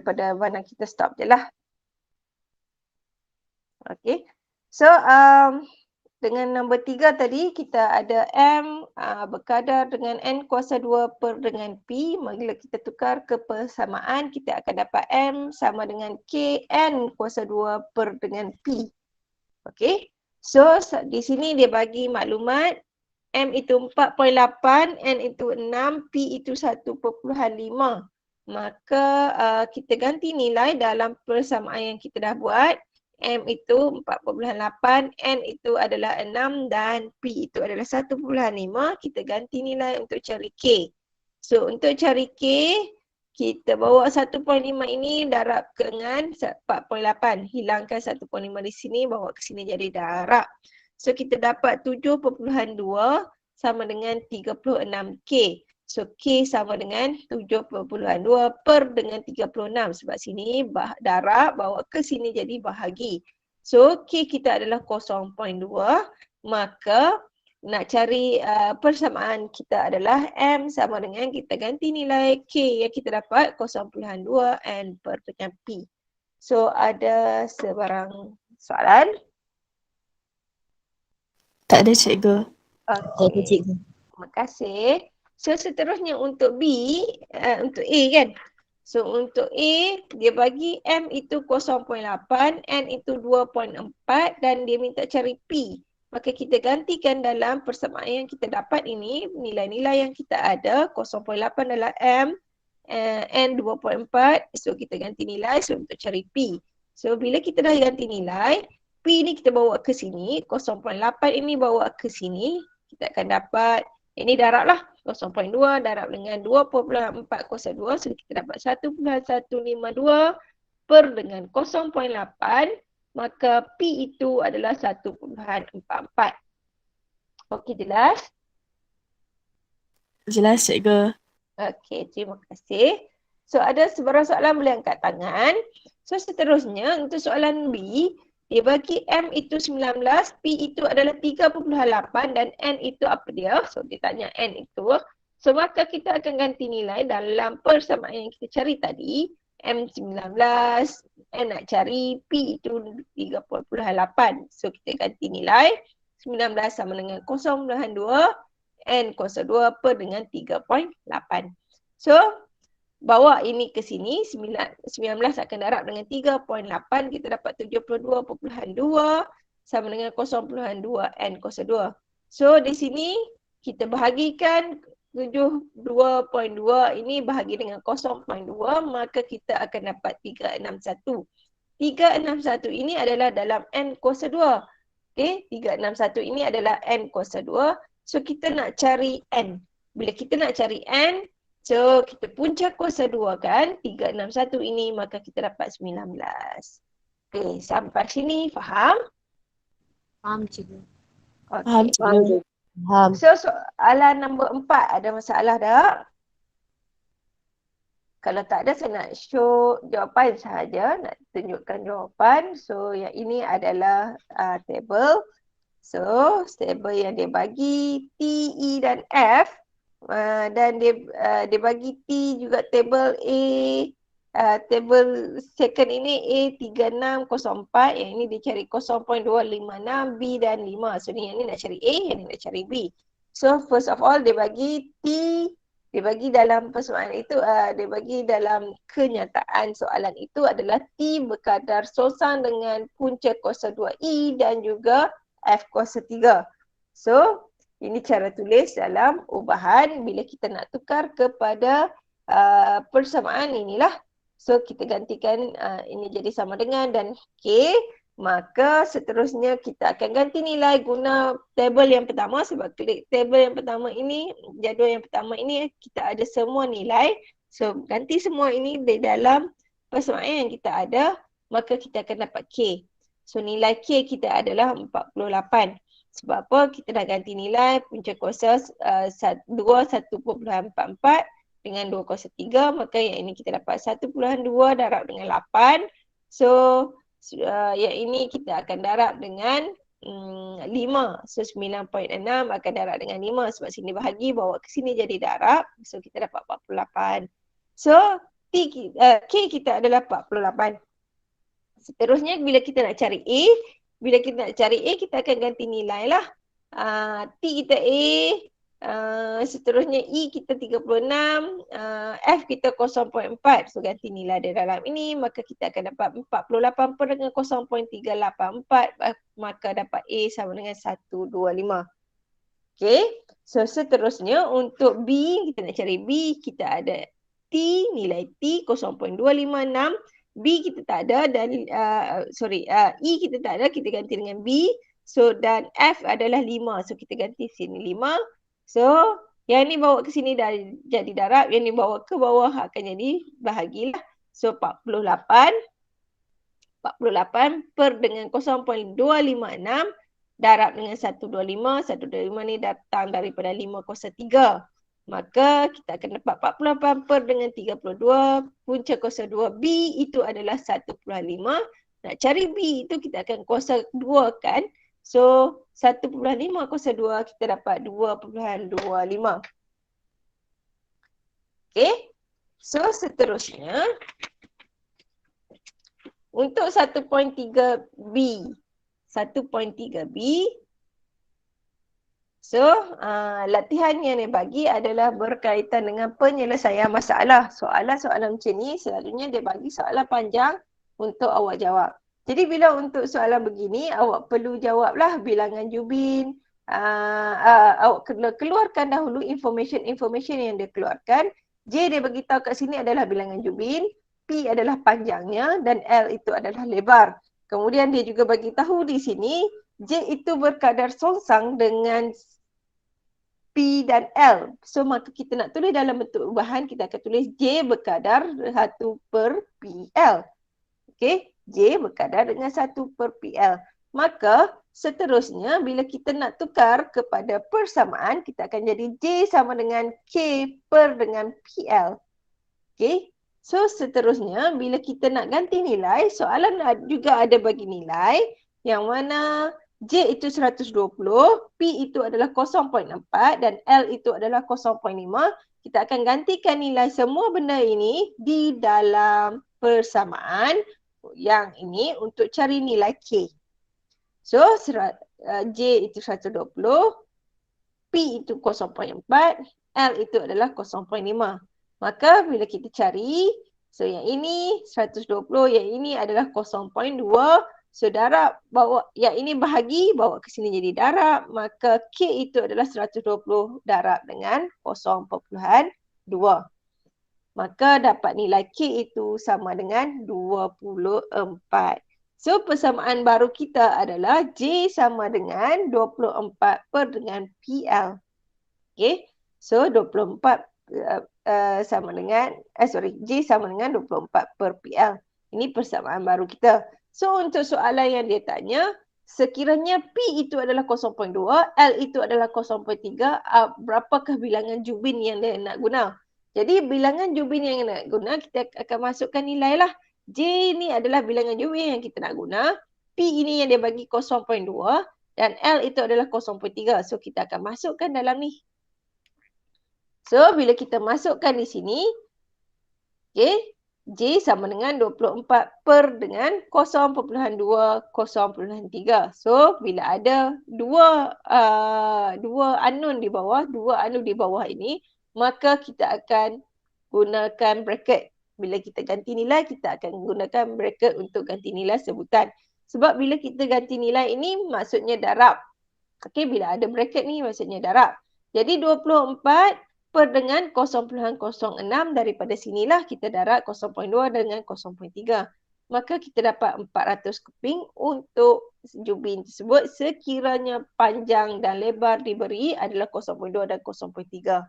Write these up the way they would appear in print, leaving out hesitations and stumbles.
Pada mana kita stop je lah. Okay. So, dengan nombor 3 tadi kita ada M berkadar dengan N kuasa 2 per dengan P. Bila kita tukar ke persamaan, kita akan dapat M sama dengan K N kuasa 2 per dengan P. Okay. So, di sini dia bagi maklumat M itu 4.8, N itu 6, P itu 1.5. Maka kita ganti nilai dalam persamaan yang kita dah buat. M itu 4.8, N itu adalah 6 dan P itu adalah 1.5. Kita ganti nilai untuk cari K. So untuk cari K, kita bawa 1.5 ini darab dengan 4.8. Hilangkan 1.5 di sini, bawa ke sini jadi darab. So kita dapat 7.2 sama dengan 36K. So K sama dengan 7.2 per dengan 36. Sebab sini darab bawa ke sini jadi bahagi. So K kita adalah 0.2. Maka nak cari persamaan kita adalah M sama dengan kita ganti nilai K yang kita dapat 0.2 N per dengan P. So ada sebarang soalan? Tak ada cikgu. Okey. Terima kasih. So seterusnya untuk B, untuk A kan. So untuk A, dia bagi M itu 0.8, N itu 2.4 dan dia minta cari P. Maka kita gantikan dalam persamaan yang kita dapat ini, nilai-nilai yang kita ada, 0.8 adalah M, N 2.4, so kita ganti nilai untuk cari P. So bila kita dah ganti nilai, P ni kita bawa ke sini, 0.8 ini bawa ke sini, kita akan dapat, ini darab lah, 0.2 darab dengan 2.4 kuasa 2, so kita dapat 1.152 per dengan 0.8, maka P itu adalah 1.44. Okey, jelas? Jelas cikgu. Okey, terima kasih. So ada sebarang soalan boleh angkat tangan. So seterusnya untuk soalan B, dia bagi M itu 19, P itu adalah 3.8 dan N itu apa dia? So dia tanya N itu. So maka kita akan ganti nilai dalam persamaan yang kita cari tadi. M 19, N nak cari, P itu 3.8. So kita ganti nilai. 19 sama dengan 0.2, N kuasa 2 per dengan 3.8. So bawa ini ke sini, 19 akan darab dengan 3.8, kita dapat 72.2 sama dengan 0.2 N kuasa 2. So di sini kita bahagikan 72.2 ini bahagi dengan 0.2, maka kita akan dapat 361. 361 ini adalah dalam N kuasa 2. Okay, 361 ini adalah N kuasa 2. So kita nak cari N. Bila kita nak cari N, so kita punca kuasa 2 kan, 361 ini, maka kita dapat 19. Okay, sampai sini faham? Faham cikgu. Faham Okay. cikgu. Faham. So soalan nombor 4 ada masalah tak? Kalau tak ada, saya nak show jawapan sahaja, nak tunjukkan jawapan. So yang ini adalah table. So table yang dia bagi T, E dan F. Dan dia bagi T juga table A, table second ini A3604, yang ini dia cari 0.256, B dan 5. So ni yang ni nak cari A, yang ni nak cari B. So first of all dia bagi T, dia bagi dalam persoalan itu, dia bagi dalam kenyataan soalan itu adalah T berkadar sosang dengan punca kuasa 2E dan juga F kuasa 3. So ini cara tulis dalam ubahan bila kita nak tukar kepada persamaan inilah. So kita gantikan ini jadi sama dengan dan K. Maka seterusnya kita akan ganti nilai guna tabel yang pertama, sebab klik tabel yang pertama ini, jadual yang pertama ini kita ada semua nilai. So ganti semua ini di dalam persamaan yang kita ada, maka kita akan dapat K. So nilai K kita adalah 48. Sebab apa? Kita dah ganti nilai punca kuasa 2 1.44 dengan 2 kuasa 3, maka yang ini kita dapat 1.2 darab dengan 8. So yang ini kita akan darab dengan 5. So 9.6 akan darab dengan 5 sebab sini bahagi, bawa ke sini jadi darab. So kita dapat 48. So K kita adalah 48. Seterusnya bila kita nak cari A, kita akan ganti nilai lah. T kita A, seterusnya E kita 36, F kita 0.4. So ganti nilai di dalam ini, maka kita akan dapat 48 per dengan 0.384, maka dapat A sama dengan 125. Okay, so seterusnya untuk B, kita nak cari B, kita ada T, nilai T 0.256. B kita tak ada dan E kita tak ada, kita ganti dengan B. So dan F adalah 5. So kita ganti sini 5. So yang ni bawa ke sini dah jadi darab, yang ni bawa ke bawah akan jadi bahagilah. So 48 per dengan 0.256 darab dengan 125. 125 ni datang daripada 503. Maka kita akan dapat 48 per dengan 32, punca kuasa 2 B itu adalah 1/5. Nak cari B itu kita akan kuasa 2 kan. So 1/5 kuasa 2 kita dapat 2.25. Okay. So seterusnya untuk 1.3B. 1.3B. So, latihan yang dia bagi adalah berkaitan dengan penyelesaian masalah. Soalan-soalan macam ni selalunya dia bagi soalan panjang untuk awak jawab. Jadi bila untuk soalan begini, awak perlu jawablah bilangan jubin. Awak kena keluarkan dahulu information yang dia keluarkan. J dia bagi tahu kat sini adalah bilangan jubin, P adalah panjangnya dan L itu adalah lebar. Kemudian dia juga bagi tahu di sini J itu berkadar songsang dengan P dan L. So maka kita nak tulis dalam bentuk ubahan, kita akan tulis J berkadar 1 per PL. Okay, J berkadar dengan 1 per PL. Maka seterusnya bila kita nak tukar kepada persamaan, kita akan jadi J sama dengan K per dengan PL. Okay, so seterusnya bila kita nak ganti nilai, soalan juga ada bagi nilai yang mana J itu 120, P itu adalah 0.4 dan L itu adalah 0.5. Kita akan gantikan nilai semua benda ini di dalam persamaan yang ini untuk cari nilai K. So J itu 120, P itu 0.4, L itu adalah 0.5. Maka bila kita cari, so yang ini 120, yang ini adalah 0.2. So darab bawa yang ini bahagi bawa ke sini jadi darab, maka K itu adalah 120 darab dengan 0.2. Maka dapat nilai K itu sama dengan 24. So persamaan baru kita adalah J sama dengan 24 per dengan PL. Okay. So 24 sama dengan J sama dengan 24 per PL. Ini persamaan baru kita. So untuk soalan yang dia tanya, sekiranya P itu adalah 0.2, L itu adalah 0.3, berapakah bilangan jubin yang dia nak guna? Jadi bilangan jubin yang nak guna, kita akan masukkan nilai lah. J ni adalah bilangan jubin yang kita nak guna. P ini yang dia bagi 0.2 dan L itu adalah 0.3. So kita akan masukkan dalam ni. So bila kita masukkan di sini, okay, J sama dengan 24 per dengan 0.2, 0.3. So bila ada dua unknown di bawah ini, maka kita akan gunakan bracket. Bila kita ganti nilai, kita akan gunakan bracket untuk ganti nilai sebutan. Sebab bila kita ganti nilai ini, maksudnya darab. Okay, bila ada bracket ni, maksudnya darab. Jadi 24 per dengan 0.06, daripada sinilah kita darab 0.2 dengan 0.3. Maka kita dapat 400 keping untuk jubin tersebut sekiranya panjang dan lebar diberi adalah 0.2 dan 0.3.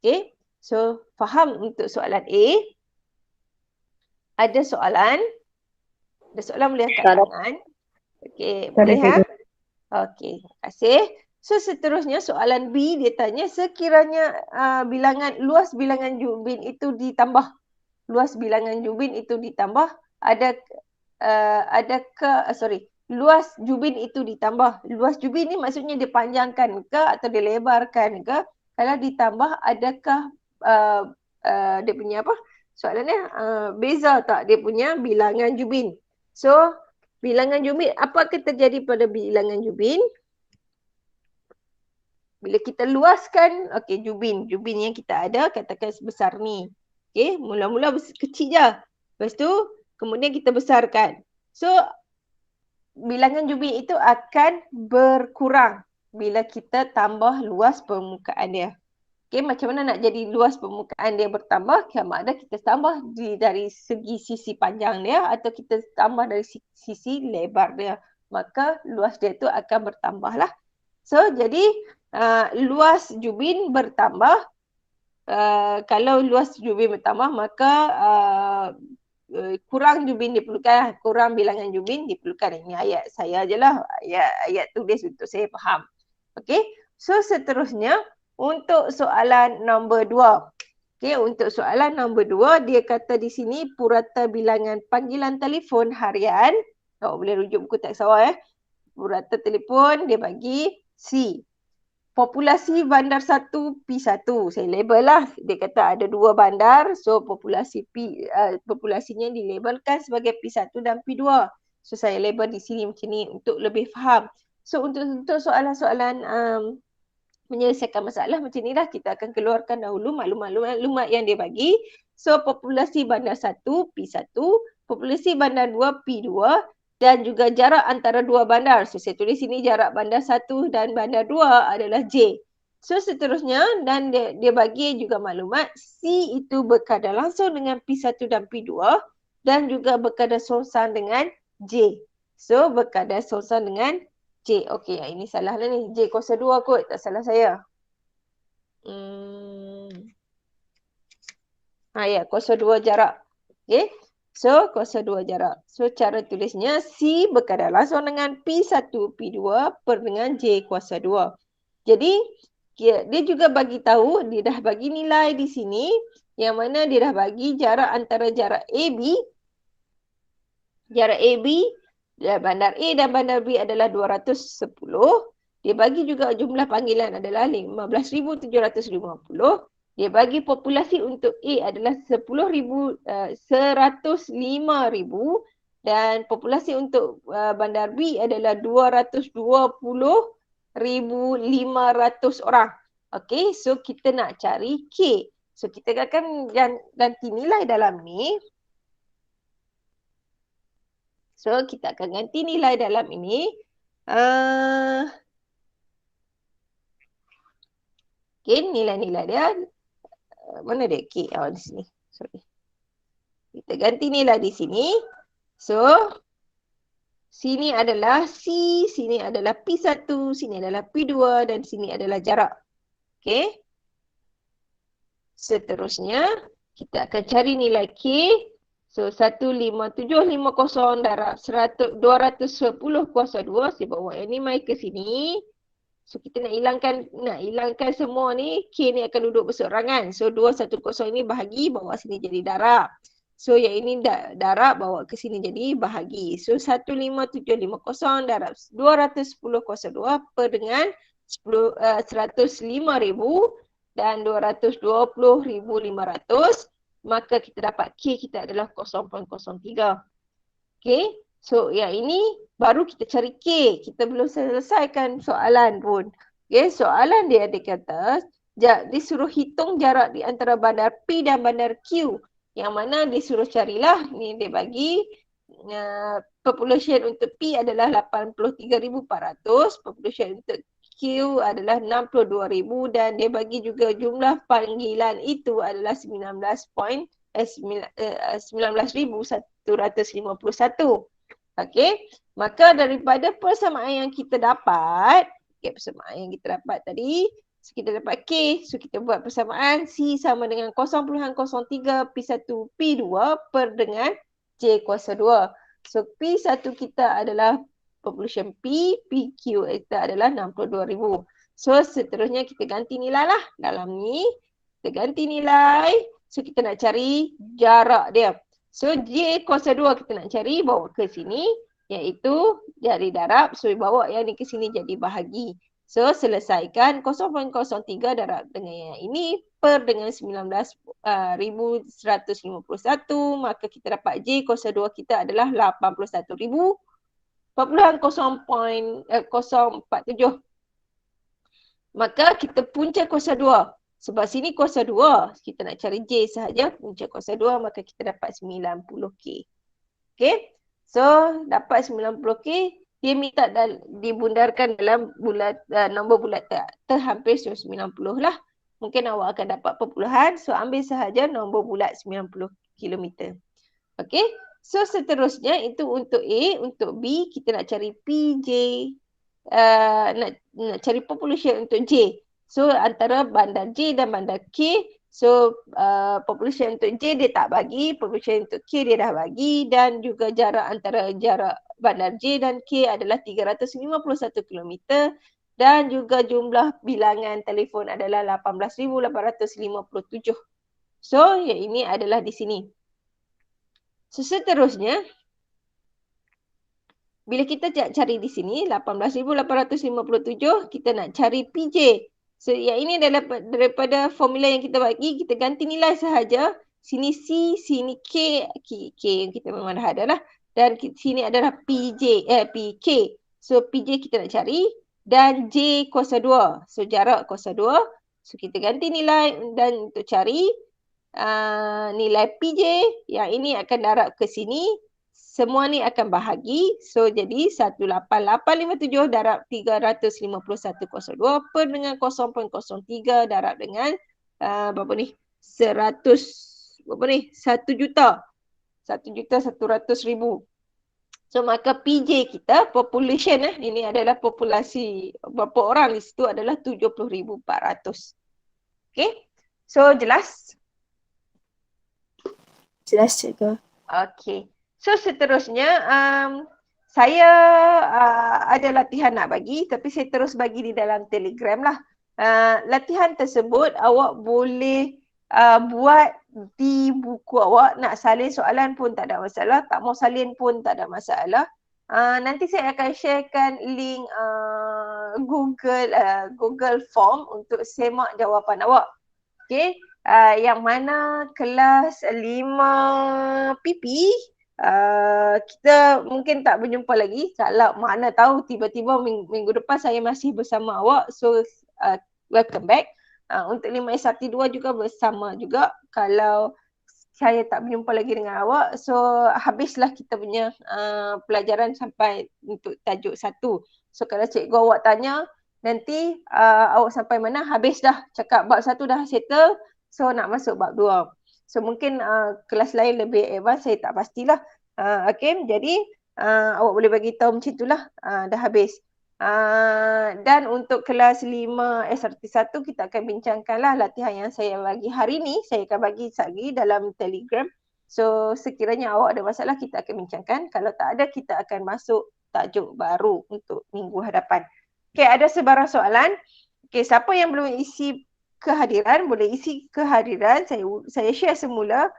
Okay, so faham untuk soalan A. Ada soalan boleh angkat tangan. Okay, boleh ha? Okay, terima kasih. So seterusnya soalan B dia tanya sekiranya luas bilangan jubin itu ditambah. Luas jubin itu ditambah. Luas jubin ni maksudnya dipanjangkan ke atau dilebarkan ke? Kalau ditambah adakah dia punya apa? Soalannya beza tak dia punya bilangan Jubin. So bilangan Jubin, apakah terjadi pada bilangan Jubin? Bila kita luaskan, okey, Jubin yang kita ada katakan sebesar ni. Okey, mula-mula kecil je. Lepas tu kemudian kita besarkan. So bilangan Jubin itu akan berkurang bila kita tambah luas permukaan dia. Okey, macam mana nak jadi luas permukaan dia bertambah? Sama ada kita tambah dari segi sisi panjang dia atau kita tambah dari sisi lebar dia. Maka luas dia tu akan bertambah lah. So jadi luas Jubin bertambah. Kalau luas Jubin bertambah maka kurang Jubin diperlukan, kurang bilangan Jubin diperlukan. Ini ayat saya je lah, ayat tulis untuk saya faham. Okay, so seterusnya untuk soalan nombor 2. Okay, untuk soalan nombor 2 dia kata di sini purata bilangan panggilan telefon harian. Boleh rujuk buku teks awal purata telefon dia bagi C. Populasi bandar 1 P1. Saya label lah. Dia kata ada 2 bandar. So populasinya dilabelkan sebagai P1 dan P2. So saya label di sini macam ni untuk lebih faham. So untuk soalan-soalan menyelesaikan masalah macam ni lah, kita akan keluarkan dahulu maklumat yang dia bagi. So populasi bandar 1 P1, populasi bandar 2 P2 dan juga jarak antara 2 bandar. So saya tulis sini jarak bandar 1 dan bandar 2 adalah J. So seterusnya dan dia bagi juga maklumat C itu berkadar langsung dengan P1 dan P2 dan juga berkadar sorsan dengan J. So berkadar sorsan dengan J. Okey, yang ini salah lah ni. J kuasa 2 kot, tak salah saya. Ya, kuasa 2 jarak. Okey. So, kuasa 2 jarak. So, cara tulisnya C berkadar langsung dengan P1, P2 per dengan J kuasa 2. Jadi, dia juga bagi tahu, dia dah bagi nilai di sini yang mana dia dah bagi jarak antara jarak AB. Jarak AB bandar A dan bandar B adalah 210. Dia bagi juga jumlah panggilan adalah 15,750. Dia bagi populasi untuk A adalah 105,000 dan populasi untuk bandar B adalah 220,500 orang. Okey, so kita nak cari K. So kita akan ganti nilai dalam ni. So kita akan ganti nilai dalam ini. Okay, nilai-nilai dia. Mana dia? K. Di sini. Sorry. Kita ganti nilai di sini. So, sini adalah C, sini adalah P1, sini adalah P2 dan sini adalah jarak. Okay. Seterusnya, kita akan cari nilai K. So 15750 darab 210 kuasa 2. Saya bawa yang ni mai ke sini. So kita nak hilangkan semua ni. K ni akan duduk berseorangan. So 210 ini bahagi, bawa sini jadi darab. So yang ini darab, bawa ke sini jadi bahagi. So 15750 darab 210 kuasa 2 per dengan 105,000 dan 220,500. Maka kita dapat K kita adalah 0.03. Okay. So yang ini baru kita cari K. Kita belum selesaikan soalan pun. Okay. Soalan dia kata disuruh hitung jarak di antara bandar P dan bandar Q. Yang mana disuruh carilah. Ni dia bagi population untuk P adalah 83,400. Population untuk Q adalah 62,000 dan dia bagi juga jumlah panggilan itu adalah 19,151. Okey, maka daripada persamaan yang kita dapat, persamaan yang kita dapat tadi, so kita dapat K, so kita buat persamaan C sama dengan 0.03 P1 P2 per dengan J kuasa 2. So P1 kita adalah population P, PQ kita adalah 62,000. So seterusnya kita ganti nilai lah dalam ni. Kita ganti nilai. So kita nak cari jarak dia. So J kuasa 2 kita nak cari, bawa ke sini. Iaitu dari darab. So bawa yang ni ke sini jadi bahagi. So selesaikan 0.03 darab dengan yang ini per dengan 19,151, maka kita dapat J kuasa 2 kita adalah 81,000 0.047. Maka kita punca kuasa 2. Sebab sini kuasa 2, kita nak cari J sahaja, punca kuasa 2, maka kita dapat 90K. Okay, so dapat 90K, dia minta dibundarkan dalam nombor bulat terhampir 90 lah. Mungkin awak akan dapat perpuluhan, so ambil sahaja nombor bulat 90 km. Okay, so seterusnya itu untuk A, untuk B kita nak cari PJ, nak cari population untuk J. So antara bandar J dan bandar K, so population untuk J dia tak bagi, population untuk K dia dah bagi, dan juga jarak antara jarak bandar J dan K adalah 351 km, dan juga jumlah bilangan telefon adalah 18,857. So yang ini adalah di sini. So seterusnya, bila kita cari di sini 18,857, kita nak cari PJ. So yang ini adalah daripada formula yang kita bagi, kita ganti nilai sahaja. Sini C, sini K yang kita memang dah ada lah. Dan sini adalah PK. So PJ kita nak cari dan J kuasa 2. So jarak kuasa 2. So kita ganti nilai dan untuk cari nilai PJ, yang ini akan darab ke sini. Semua ni akan bahagi. So jadi 18857 darab 351,02 per dengan 0.03 darab dengan berapa ni? 100 berapa ni? 1 juta. 1,100,000. So maka PJ kita, population ini adalah populasi berapa orang di situ adalah 70,400. Okay. So jelas? Jelas cikgu. Okay. So seterusnya, saya ada latihan nak bagi, tapi saya terus bagi di dalam Telegram lah. Latihan tersebut awak boleh buat di buku awak, nak salin soalan pun tak ada masalah, tak mau salin pun tak ada masalah. Nanti saya akan sharekan link Google Form untuk semak jawapan awak. Okay, yang mana kelas 5 PP, kita mungkin tak berjumpa lagi. Kalau mana tahu tiba-tiba minggu depan saya masih bersama awak. So welcome back. Untuk 5 SRT 2 juga bersama juga. Kalau saya tak berjumpa lagi dengan awak, so habislah kita punya pelajaran sampai untuk tajuk 1. So kalau cikgu awak tanya nanti awak sampai mana, habis dah cakap bab 1 dah settle, so nak masuk bab 2. So mungkin kelas lain lebih advance, saya tak pastilah. Okay, jadi awak boleh bagi tahu macam itulah, dah habis. Dan untuk kelas 5 SRT 1 kita akan bincangkanlah latihan yang saya bagi hari ni, saya akan bagi lagi dalam Telegram. So sekiranya awak ada masalah kita akan bincangkan, kalau tak ada kita akan masuk tajuk baru untuk minggu hadapan. Okay, ada sebarang soalan. Okay, siapa yang belum isi kehadiran, boleh isi kehadiran. Saya share semula.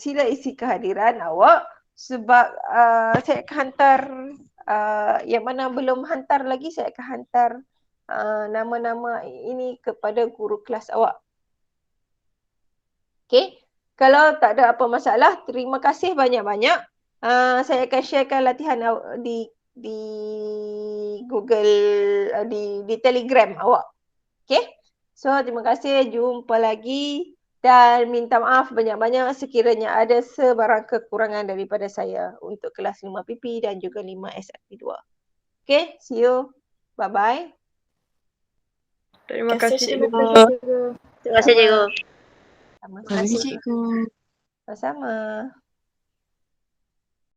Sila isi kehadiran awak, sebab saya akan hantar yang mana belum hantar lagi, saya akan hantar nama-nama ini kepada guru kelas awak. Okay, kalau tak ada apa masalah, terima kasih banyak-banyak. Saya akan sharekan latihan di Google, di Telegram awak. Okay, so terima kasih, jumpa lagi, dan minta maaf banyak-banyak sekiranya ada sebarang kekurangan daripada saya untuk kelas 5 PP dan juga 5 SRP 2. Okay, see you, bye bye. Terima kasih cikgu. Terima kasih cikgu. Sama-sama. Terima kasih cikgu. Sama-sama.